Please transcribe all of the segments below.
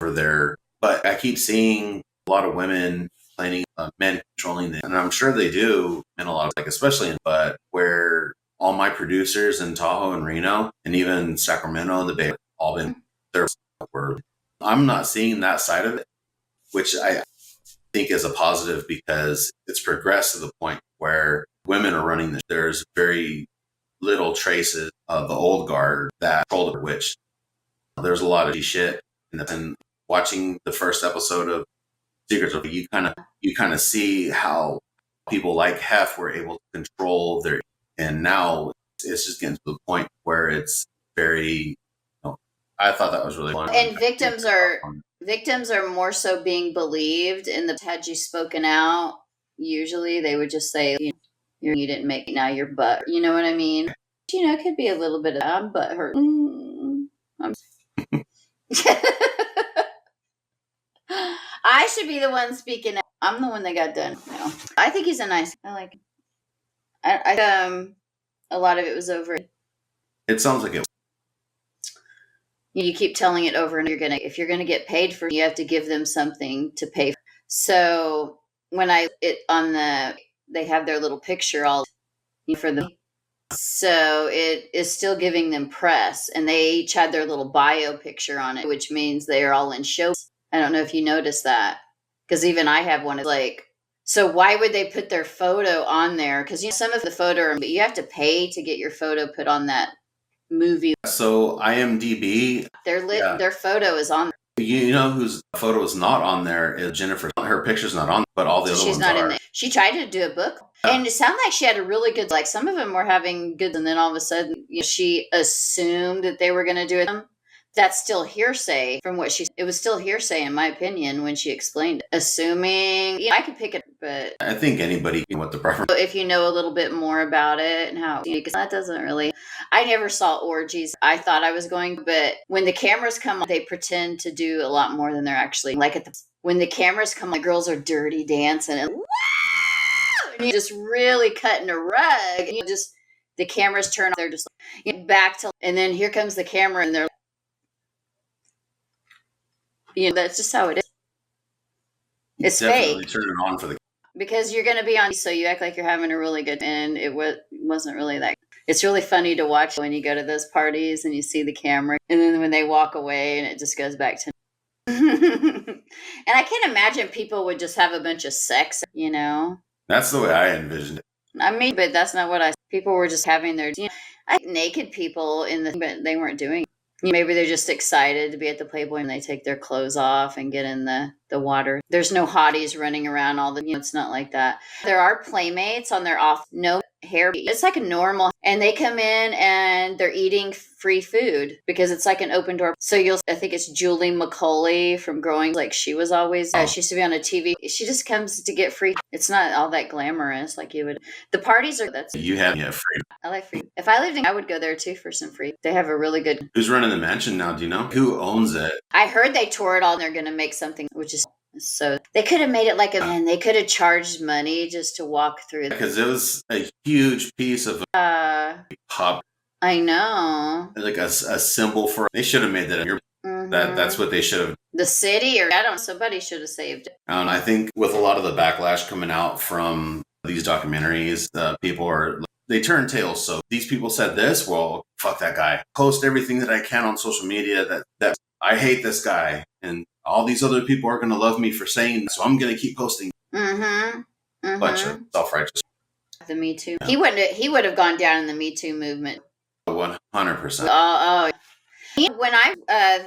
for their, but I keep seeing a lot of women complaining men controlling them. And I'm sure they do in a lot of, like, especially but where all my producers in Tahoe and Reno and even Sacramento and the Bay have all been their word. I'm not seeing that side of it, which I think is a positive because it's progressed to the point where women are running there's very little traces of the old guard that controlled the witch. There's a lot of shit. And watching the first episode of Secrets of, you kind of see how people like Hef were able to control their, and now it's just getting to the point where it's very, I thought that was really fun. And victims are more so being believed in the, had you spoken out, usually they would just say, you didn't make it, now you're butt. You know what I mean? It could be a little bit of, I'm butthurt. I should be the one speaking out. I'm the one that got done. No. I think he's a nice, I like him. A lot of it was over. It sounds like it. You keep telling it over, and if you're gonna get paid for it, you have to give them something to pay for. So when they have their little picture all for them. So it is still giving them press, and they each had their little bio picture on it, which means they are all in shows. I don't know if you noticed that, because even I have one. Like, so why would they put their photo on there? Because some of the photo, but you have to pay to get your photo put on that movie. So IMDb, their photo is on there. You know whose photo is not on there is Jennifer. Her picture's not on, but all the other ones are. She's not in there. She tried to do a book, and it sounded like she had a really good. Like, some of them were having good, and then all of a sudden, she assumed that they were going to do it. That's still hearsay from what it was still hearsay in my opinion when she explained it. Assuming, I could pick it, but I think anybody can what the preference. If you know a little bit more about it and how, because that doesn't really, I never saw orgies. I thought I was going, but when the cameras come on, they pretend to do a lot more than they're actually, like when the cameras come on, the girls are dirty dancing and, and just really cutting a rug. And the cameras turn on, they're just back to, and then here comes the camera and they're, that's just how it is. It's definitely fake. Turn it on for the, because you're going to be on, so you act like you're having a really good, and it wasn't really that. It's really funny to watch when you go to those parties and you see the camera, and then when they walk away and it just goes back to. And I can't imagine people would just have a bunch of sex, That's the way I envisioned it. I mean, but that's not what people were just having their, naked people but they weren't doing it. Maybe they're just excited to be at the Playboy and they take their clothes off and get in the water. There's no hotties running around all the, it's not like that. There are playmates on their off, no hair. It's like a normal, and they come in and they're eating free food because it's like an open door. So I think it's Julie McCauley from Growing, like she was always, she used to be on a TV. She just comes to get free. It's not all that glamorous like you would. The parties are, you have free. I like free. If I lived in, I would go there too for some free. They have a really good. Who's running the mansion now? Do you know who owns it? I heard they tore it all and they're going to make something, which is, so they could have made it like and they could have charged money just to walk through. Because it was a huge piece of pop. I know. Like a symbol for, they should have made that. That's what they should have. The city, or somebody should have saved it. And I think with a lot of the backlash coming out from these documentaries, they turn tails. So these people said this, well, fuck that guy. Post everything that I can on social media that I hate this guy. And all these other people are going to love me for saying this, so I'm going to keep posting. Bunch of self-righteous. The Me Too. Yeah. He would have gone down in the Me Too movement. 100%. Oh. When I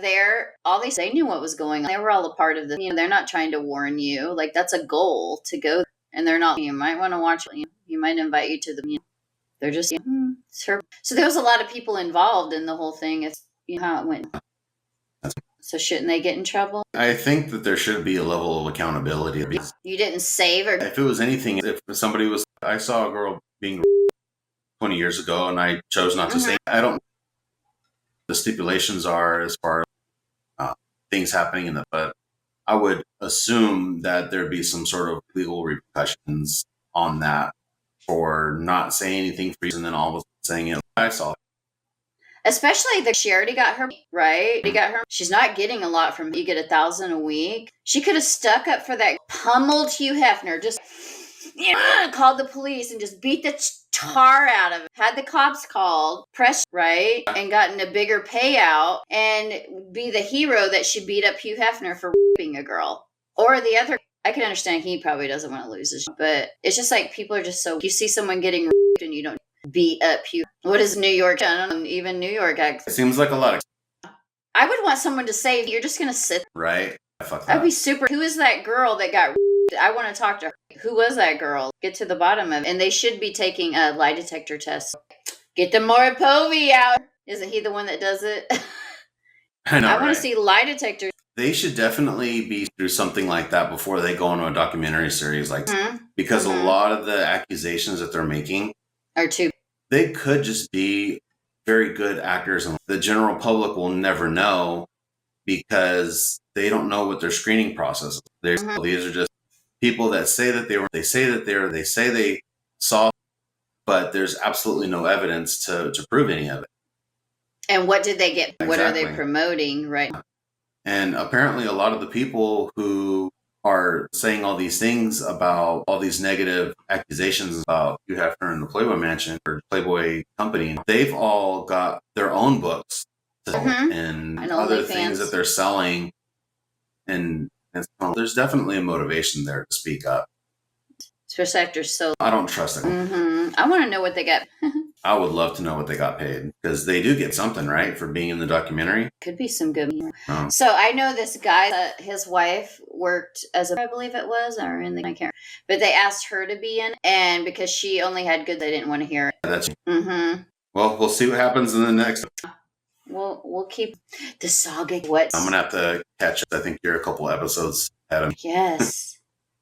there, they knew what was going on. They were all a part of the. They're not trying to warn you. Like, that's a goal to go, and they're not. You might want to watch. You might invite you to the. They're just. So there was a lot of people involved in the whole thing. It's how it went. So shouldn't they get in trouble? I think that there should be a level of accountability. You didn't save, or if it was anything, if somebody was, I saw a girl being 20 years ago, and I chose not to say. I don't. The stipulations are as far as things happening in the, but I would assume that there'd be some sort of legal repercussions on that for not saying anything for you, and then all of a sudden saying, I saw. Especially she already got her, right? She's not getting a lot from, you get 1,000 a week. She could have stuck up for that, pummeled Hugh Hefner, just called the police and just beat the tar out of it. Had the cops called, pressed, right? And gotten a bigger payout and be the hero that she beat up Hugh Hefner for raping a girl. Or the other, I can understand he probably doesn't want to lose his, but it's just like people are just so, you see someone getting raped and you don't beat up Hugh. What is New York? I don't know, even New York acts. It seems like a lot of. I would want someone to say, you're just going to sit. Right? Fuck that. That'd be super. Who is that girl that got raped? I want to talk to her. Who was that girl? Get to the bottom of it. And they should be taking a lie detector test. Get the Moripovi out. Isn't he the one that does it? I know, I want to see lie detectors. They should definitely be through something like that before they go into a documentary series, like because a lot of the accusations that they're making are too. They could just be very good actors, and the general public will never know because they don't know what their screening process is. These are just people that say that they say they saw, but there's absolutely no evidence to prove any of it. And what did they get? Exactly. What are they promoting? Right. And apparently a lot of the people who are saying all these things about all these negative accusations about Hugh Hefner and the Playboy Mansion or Playboy Company, they've all got their own books and other things that they're selling. And there's definitely a motivation there to speak up. Especially after I don't trust them. I want to know what they got. I would love to know what they got paid because they do get something, right, for being in the documentary. Could be some good. Oh. So I know this guy, his wife worked as I believe it was, or in the, I can't, but they asked her to be in, and because she only had good, they didn't want to hear it. That's Well, we'll see what happens in the next. We'll keep the saga. What I'm gonna have to catch up. I think you're a couple episodes ahead of me. Yes.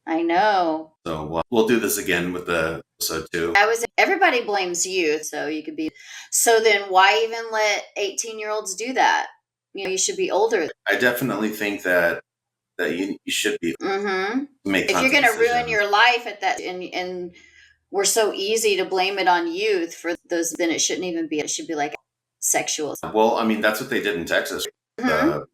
I know. So we'll do this again with the episode 2. Everybody blames you, so you could be. So then, why even let 18-year-olds do that? You know, you should be older. I definitely think that you should be. If you're going to ruin your life at that, and we're so easy to blame it on youth for those, then it shouldn't even be. It should be like sexual. Well, I mean, that's what they did in Texas. It's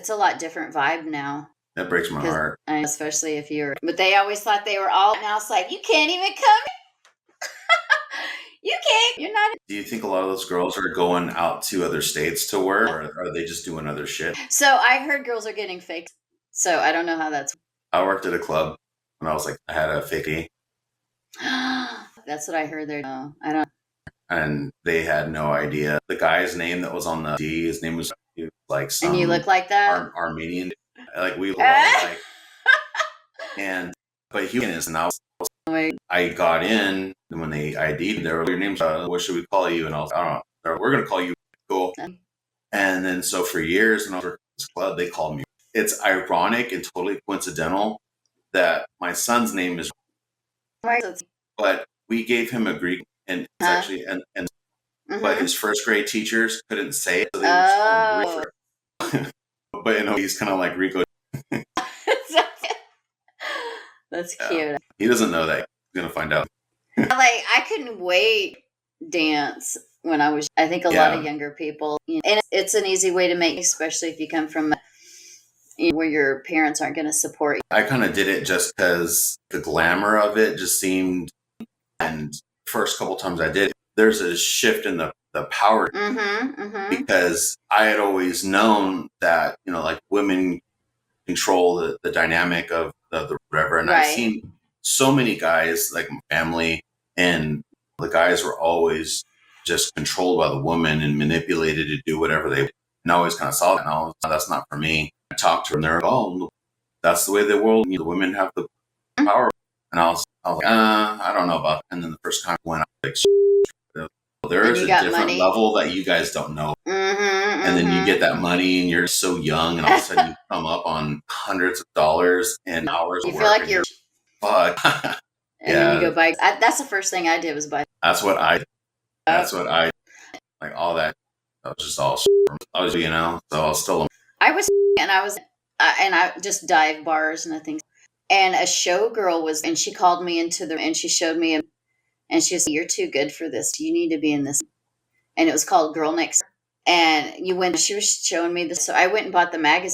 a lot different vibe now. That breaks my heart. Especially if you're, but they always thought they were all, now it's like, you can't even come. You can't, you're not. Do you think a lot of those girls are going out to other states to work, or are they just doing other shit? So I heard girls are getting fake. So I don't know how that's. I worked at a club when I was like, I had a fake. That's what I heard there. No, I don't. And they had no idea. The guy's name that was on the D, his name was like some. And you look like that? Armenian. Like we look like. But he is, and I got in, and when they ID'd, they were, your name's, what should we call you? And I was, I don't know, we're going to call you cool. And then, so for years, when I was working at this club, they called me. It's ironic and totally coincidental that my son's name is, but we gave him a Greek, and it's actually, but his first grade teachers couldn't say it, so they just called him Rico. But, you know, he's kind of like Rico. That's cute. He doesn't know that. He's going to find out. Like, I couldn't wait dance when I was, I think a lot of younger people, you know, and it's an easy way to make, especially if you come from where your parents aren't going to support you. I kind of did it just because the glamour of it just seemed, and first couple times I did, there's a shift in the power because I had always known that, you know, like women control the dynamic of the whatever. And I've seen so many guys, like my family, and the guys were always just controlled by the woman and manipulated to do whatever they, and I always kind of saw that. And I was, that's not for me. I talked to them, they're like, oh, that's the way the world, you know, the women have the power. And I was like, I don't know about that. And then the first time when I was like, there is a different level that you guys don't know. And then you get that money and you're so young, and all of a sudden you come up on hundreds of dollars and hours of work. You feel like you're fuck. And then you go buy. That's the first thing I did was buy. That's what I like, all that. That was just all. I was, you know, so I was still. I just dive bars and things. And a showgirl was, and she called me into and she showed me, and she was, you're too good for this. You need to be in this. and it was called Girl Next. And she was showing me this. So I went and bought the magazine.